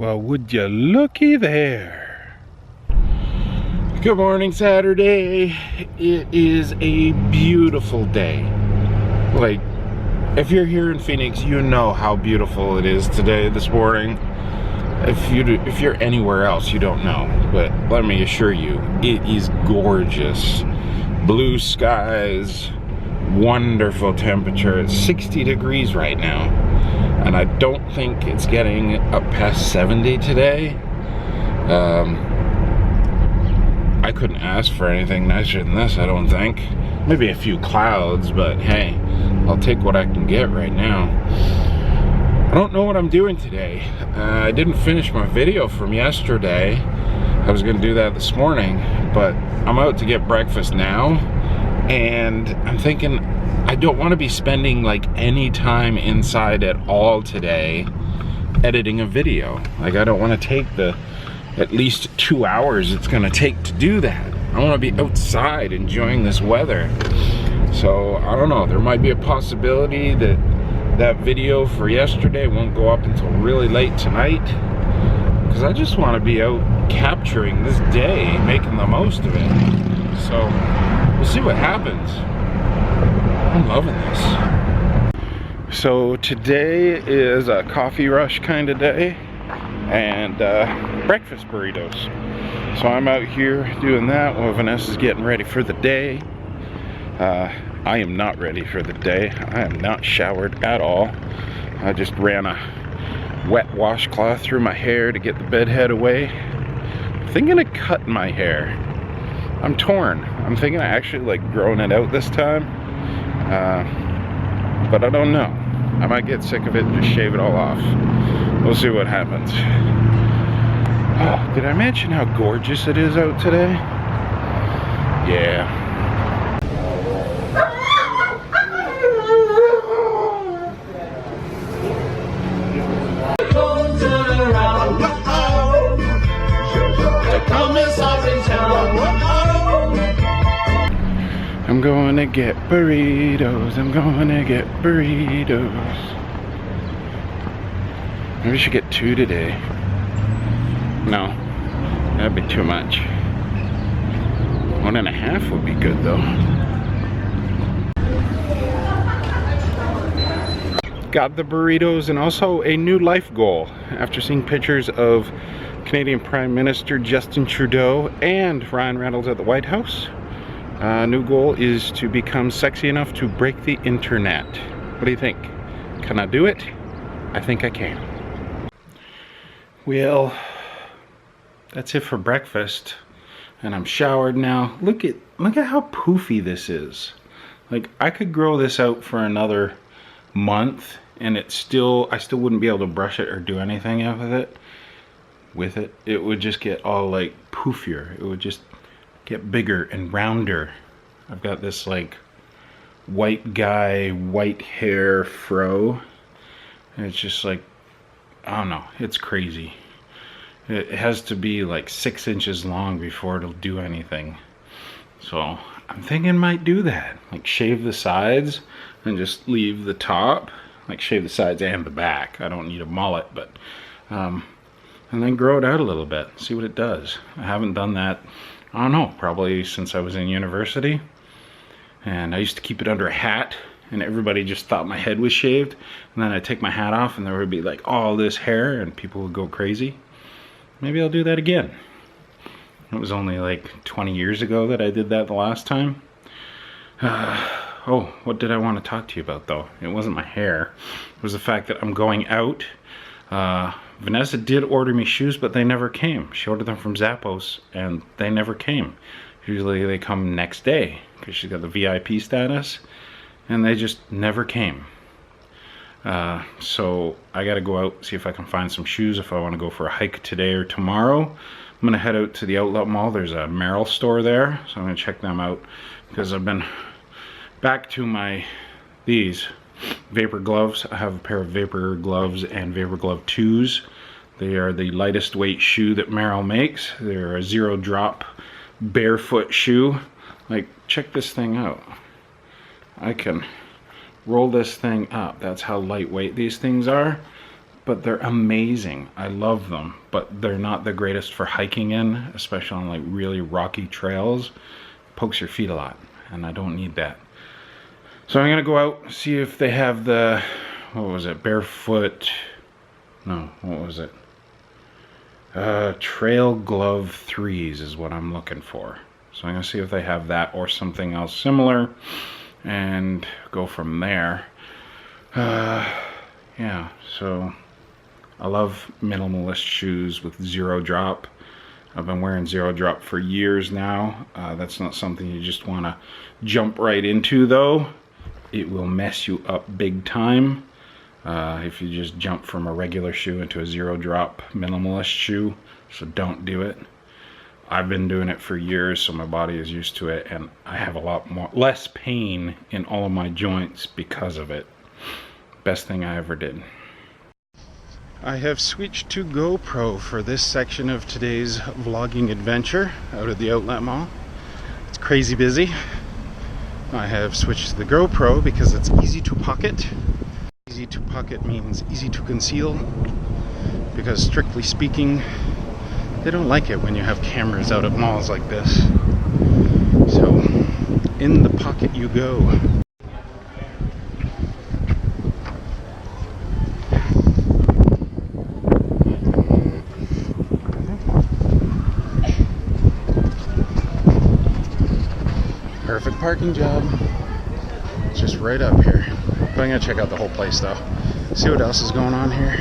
Well, would you looky there. Good morning, Saturday. It is a beautiful day. Like, if you're here in Phoenix, you know how beautiful it is today, this morning. If you're anywhere else, you don't know. But let me assure you, it is gorgeous. Blue skies, wonderful temperature. It's 60 degrees right now. And I don't think it's getting up past 70 today. I couldn't ask for anything nicer than this, I don't think. Maybe a few clouds, but hey, I'll take what I can get right now. I don't know what I'm doing today. I didn't finish my video from yesterday. I was gonna do that this morning, but I'm out to get breakfast now, and I'm thinking I don't want to be spending like any time inside at all today editing a video. Like, I don't want to take the at least 2 hours it's gonna take to do that. I want to be outside enjoying this weather. So I don't know, there might be a possibility that that video for yesterday won't go up until really late tonight, because I just want to be out capturing this day, making the most of it. So we'll see what happens. I'm loving this. So today is a coffee rush kind of day, and breakfast burritos. So I'm out here doing that while Vanessa's getting ready for the day. I am not ready for the day. I am not showered at all. I just ran a wet washcloth through my hair to get the bed head away. I'm thinking of cutting my hair. I'm torn. I'm thinking of actually like growing it out this time. But I don't know. I might get sick of it and just shave it all off. We'll see what happens. Oh, did I mention how gorgeous it is out today? Yeah. I'm going to get burritos. I'm going to get burritos. Maybe we should get 2 today. No, that'd be too much. 1.5 would be good though. Got the burritos and also a new life goal after seeing pictures of Canadian Prime Minister Justin Trudeau and Ryan Reynolds at the White House. New goal is to become sexy enough to break the internet. What do you think? Can I do it? I think I can. Well, that's it for breakfast, and I'm showered now. Look at how poofy this is. Like, I could grow this out for another month, and I still wouldn't be able to brush it or do anything with it. It would just get all like poofier. It would just get bigger and rounder. I've got this like white guy, white hair fro, and it's just like, I don't know, it's crazy. It has to be like 6 inches long before it'll do anything. So I'm thinking I might do that. Like, shave the sides and just leave the top. Like, shave the sides and the back. I don't need a mullet, but and then grow it out a little bit. See what it does. I haven't done that, I don't know, probably since I was in university. And I used to keep it under a hat, and everybody just thought my head was shaved. And then I'd take my hat off and there would be like all this hair and people would go crazy. Maybe I'll do that again. It was only like 20 years ago that I did that the last time. Oh, what did I want to talk to you about though? It wasn't my hair. It was the fact that I'm going out. Vanessa did order me shoes, but they never came. She ordered them from Zappos and they never came. Usually they come next day because she's got the VIP status, and they just never came. So I gotta go out, see if I can find some shoes if I want to go for a hike today or tomorrow. I'm gonna head out to the Outlet Mall. There's a Merrell store there, so I'm gonna check them out, because I've been back to these Vapor gloves. I have a pair of Vapor gloves and Vapor Glove 2s. They are the lightest weight shoe that Merrell makes. They're a 0 drop barefoot shoe. Like, check this thing out. I can roll this thing up. That's how lightweight these things are. but they're amazing. I love them, but they're not the greatest for hiking in, especially on like really rocky trails. Pokes your feet a lot, and I don't need that. So I'm gonna go out, see if they have the, what was it, barefoot, no, what was it? Trail Glove 3s is what I'm looking for. So I'm gonna see if they have that or something else similar and go from there. Yeah, so I love minimalist shoes with zero drop. I've been wearing zero drop for years now. That's not something you just want to jump right into though. It will mess you up big time if you just jump from a regular shoe into a zero drop minimalist shoe. So don't do it. I've been doing it for years, so my body is used to it, and I have a lot less pain in all of my joints because of it. Best thing I ever did. I have switched to GoPro for this section of today's vlogging adventure out at the outlet mall. It's crazy busy. I have switched to the GoPro because it's easy to pocket. Easy to pocket means easy to conceal, because strictly speaking, they don't like it when you have cameras out at malls like this. So, in the pocket you go. Perfect parking job. It's just right up here. But I'm gonna check out the whole place though. See what else is going on here.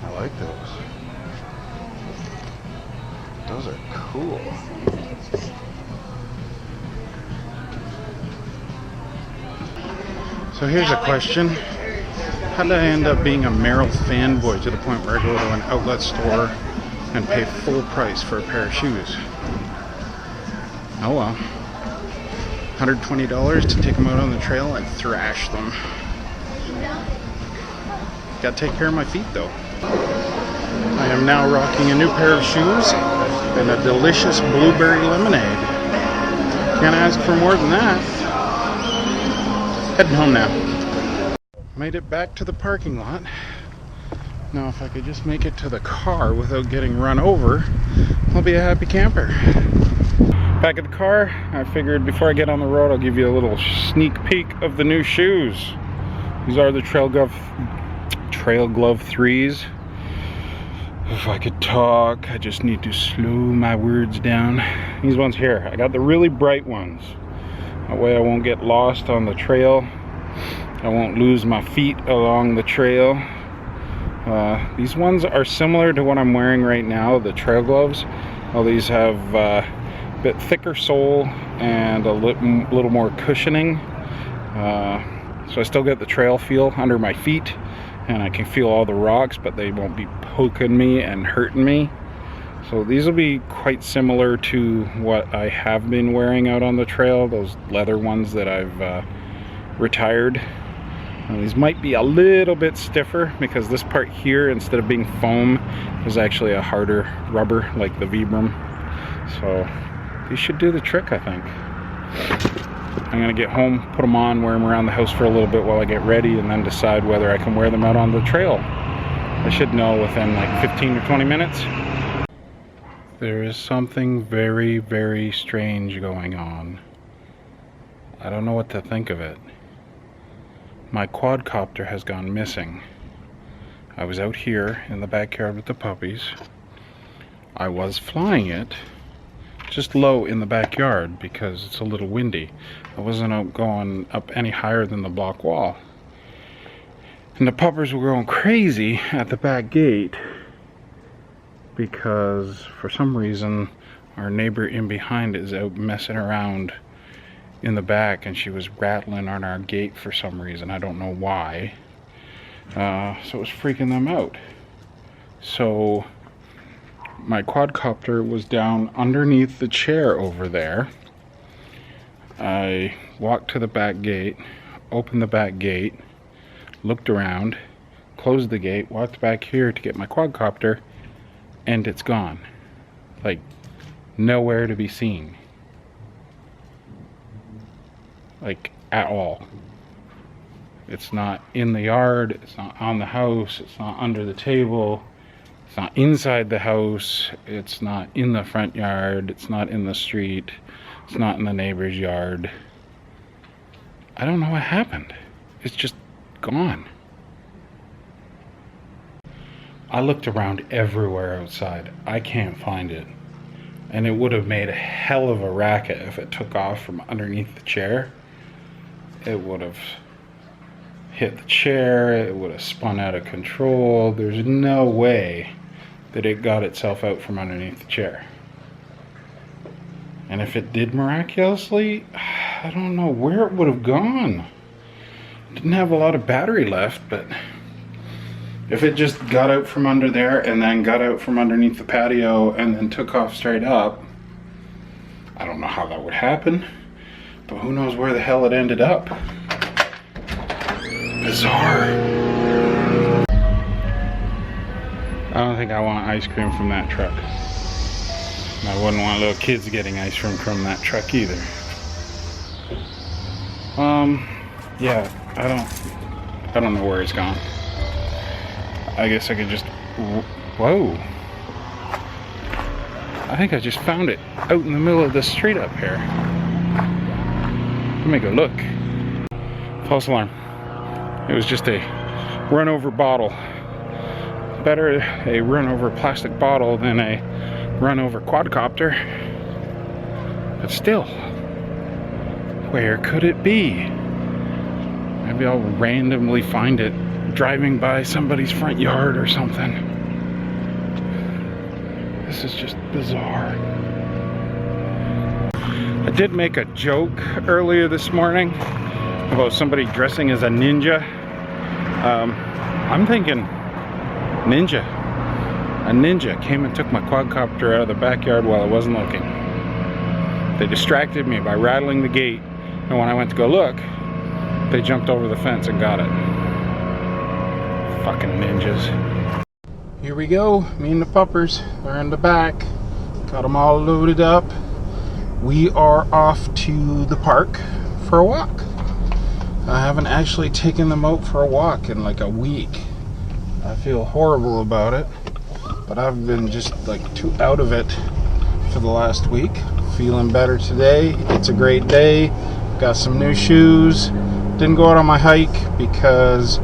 I like those. Those are cool. So here's a question. How did I end up being a Merrell fanboy to the point where I go to an outlet store and pay full price for a pair of shoes? Oh well. $120 to take them out on the trail and thrash them. Gotta take care of my feet though. I am now rocking a new pair of shoes and a delicious blueberry lemonade. Can't ask for more than that. Heading home now. Made it back to the parking lot. Now if I could just make it to the car without getting run over, I'll be a happy camper. Back at the car, I figured before I get on the road I'll give you a little sneak peek of the new shoes. These are the Trail Glove 3s. If I could talk, I just need to slow my words down. These ones here, I got the really bright ones. That way I won't get lost on the trail. I won't lose my feet along the trail. These ones are similar to what I'm wearing right now, the trail gloves. All these have a bit thicker sole and a little more cushioning. So I still get the trail feel under my feet, and I can feel all the rocks, but they won't be poking me and hurting me. So these will be quite similar to what I have been wearing out on the trail, those leather ones that I've retired. These might be a little bit stiffer because this part here, instead of being foam, is actually a harder rubber like the Vibram. So these should do the trick, I think. I'm gonna get home, put them on, wear them around the house for a little bit while I get ready, and then decide whether I can wear them out on the trail. I should know within like 15 or 20 minutes. There is something very, very strange going on. I don't know what to think of it. My quadcopter has gone missing. I was out here in the backyard with the puppies. I was flying it just low in the backyard because it's a little windy. I wasn't out going up any higher than the block wall. And the puppers were going crazy at the back gate because for some reason our neighbor in behind is out messing around in the back, and she was rattling on our gate for some reason. I don't know why. So it was freaking them out. So my quadcopter was down underneath the chair over there. I walked to the back gate, opened the back gate, looked around, closed the gate, walked back here to get my quadcopter, and it's gone. Like, nowhere to be seen. Like, at all. It's not in the yard, it's not on the house, it's not under the table, it's not inside the house, it's not in the front yard, it's not in the street, it's not in the neighbor's yard. I don't know what happened. It's just gone. I looked around everywhere outside. I can't find it. And it would have made a hell of a racket if it took off from underneath the chair. It would have hit the chair, it would have spun out of control. There's no way that it got itself out from underneath the chair. And if it did miraculously, I don't know where it would have gone. It didn't have a lot of battery left, but if it just got out from under there and then got out from underneath the patio and then took off straight up, I don't know how that would happen, but who knows where the hell it ended up. Bizarre. I don't think I want ice cream from that truck. And I wouldn't want little kids getting ice cream from that truck either. Yeah, I don't know where it's gone. I guess I could just, whoa. I think I just found it out in the middle of the street up here. Let me go look. False alarm. It was just a run over bottle. Better a run over plastic bottle than a run over quadcopter. But still, where could it be? Maybe I'll randomly find it driving by somebody's front yard or something. This is just bizarre. I did make a joke earlier this morning about somebody dressing as a ninja. I'm thinking ninja. A ninja came and took my quadcopter out of the backyard while I wasn't looking. They distracted me by rattling the gate, and when I went to go look, they jumped over the fence and got it. Fucking ninjas. Here we go, me and the puppers are in the back. Got them all loaded up. We are off to the park for a walk. I haven't actually taken them out for a walk in like a week. I feel horrible about it, but I've been just like too out of it for the last week. Feeling better today. It's a great day. Got some new shoes. Didn't go out on my hike because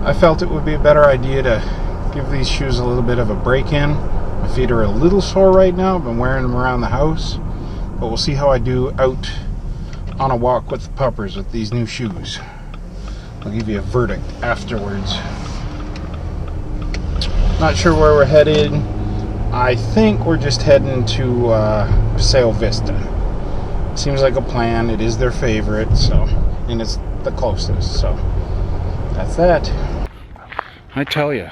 I felt it would be a better idea to give these shoes a little bit of a break in. My feet are a little sore right now. I've been wearing them around the house, but we'll see how I do out on a walk with the puppers with these new shoes. I'll give you a verdict afterwards. Not sure where we're headed. I think we're just heading to Paseo Vista. Seems like a plan. It is their favorite, so, and it's the closest, so that's that. I tell you,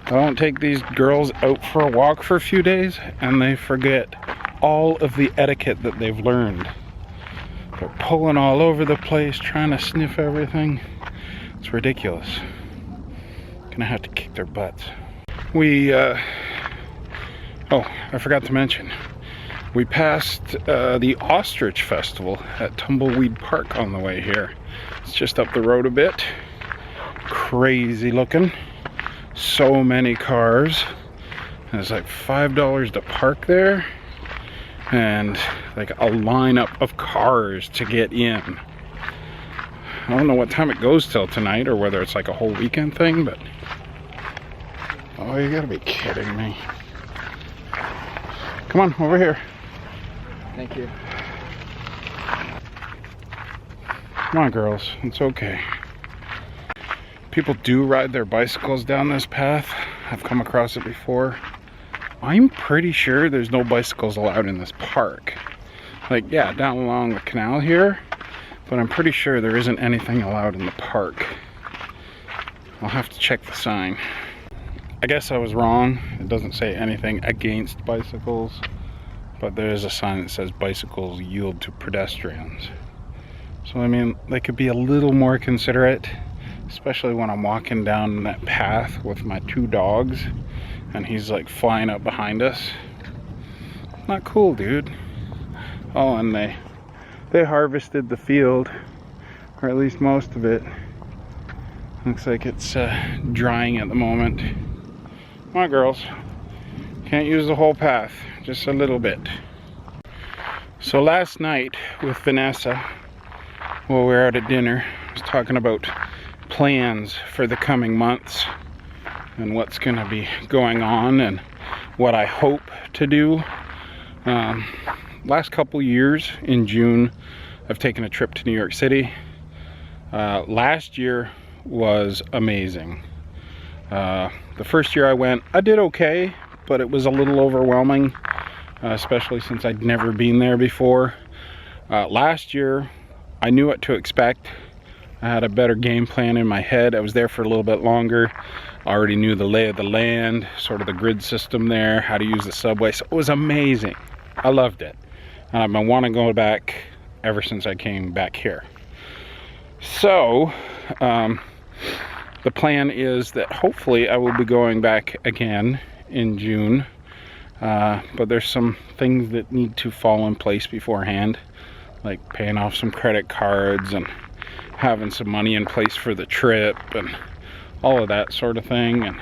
I don't take these girls out for a walk for a few days and they forget all of the etiquette that they've learned. They're pulling all over the place, trying to sniff everything. It's ridiculous. Gonna have to kick their butts. Oh, I forgot to mention, we passed the Ostrich Festival at Tumbleweed Park on the way here. It's just up the road a bit. Crazy looking. So many cars. And it's like $5 to park there. And like a lineup of cars to get in. I don't know what time it goes till tonight or whether it's like a whole weekend thing, but oh, you gotta be kidding me. Come on, over here. Thank you. Come on, girls, it's okay. People do ride their bicycles down this path. I've come across it before. I'm pretty sure there's no bicycles allowed in this park. Like, yeah, down along the canal here, but I'm pretty sure there isn't anything allowed in the park. I'll have to check the sign. I guess I was wrong. It doesn't say anything against bicycles, but there is a sign that says bicycles yield to pedestrians. So I mean, they could be a little more considerate, especially when I'm walking down that path with my 2 dogs and he's like flying up behind us. Not cool, dude. Oh, and they harvested the field, or at least most of it. Looks like it's drying at the moment. Come on, girls. Can't use the whole path, just a little bit. So last night with Vanessa, while we were out at dinner, I was talking about plans for the coming months and what's going to be going on and what I hope to do. Last couple years in June, I've taken a trip to New York City. Last year was amazing. The first year I went, I did okay, but it was a little overwhelming, especially since I'd never been there before. Last year, I knew what to expect. I had a better game plan in my head. I was there for a little bit longer. I already knew the lay of the land, sort of the grid system there, how to use the subway. So it was amazing. I loved it. And I've been wanting to go back ever since I came back here. So, the plan is that hopefully I will be going back again in June. But there's some things that need to fall in place beforehand, like paying off some credit cards and having some money in place for the trip and all of that sort of thing. And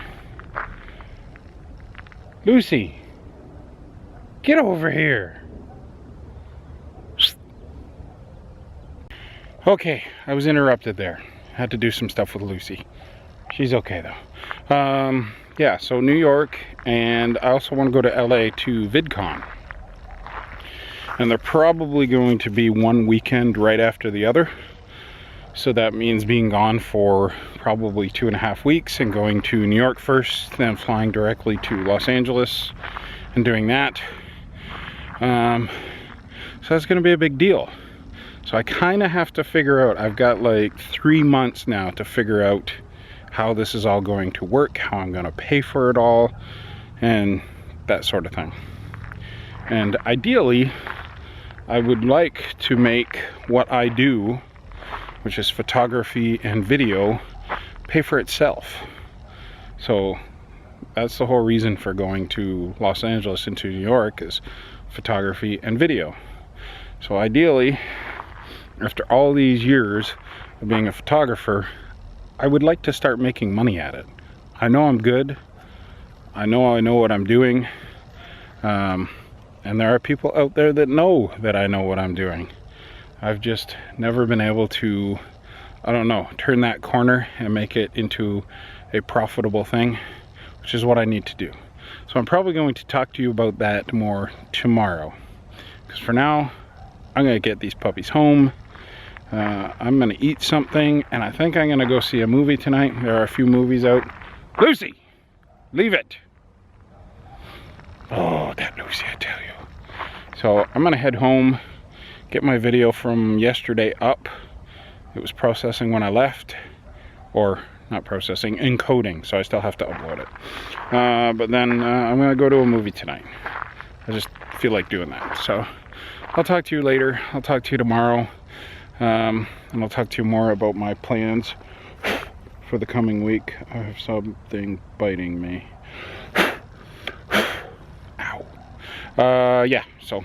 Lucy, get over here. Okay, I was interrupted there. Had to do some stuff with Lucy. She's okay though. Yeah, so New York, and I also want to go to LA to VidCon. And they're probably going to be one weekend right after the other. So that means being gone for probably 2.5 weeks and going to New York first, then flying directly to Los Angeles and doing that. So that's going to be a big deal. So I kind of have to figure out, I've got like 3 months now to figure out how this is all going to work, how I'm going to pay for it all, and that sort of thing. And ideally, I would like to make what I do, which is photography and video, pay for itself. So that's the whole reason for going to Los Angeles and to New York, is photography and video. So ideally, after all these years of being a photographer, I would like to start making money at it. I know I'm good. I know what I'm doing. And there are people out there that know that I know what I'm doing. I've just never been able to, I don't know, turn that corner and make it into a profitable thing, which is what I need to do. So I'm probably going to talk to you about that more tomorrow. Because for now, I'm going to get these puppies home. I'm going to eat something, and I think I'm going to go see a movie tonight. There are a few movies out. Lucy, leave it. Oh, that Lucy, I tell you. So I'm going to head home, get my video from yesterday up. It was processing when I left, or not processing, encoding, so I still have to upload it. But then I'm going to go to a movie tonight. I just feel like doing that. So I'll talk to you later. I'll talk to you tomorrow. And I'll talk to you more about my plans for the coming week. I have something biting me. Ow. Yeah, so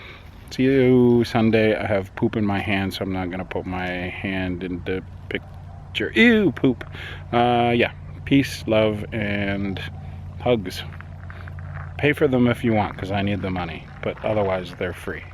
see you Sunday. I have poop in my hand, so I'm not gonna put my hand in the picture. Ew, poop. Yeah, peace, love, and hugs. Pay for them if you want, because I need the money, but otherwise they're free.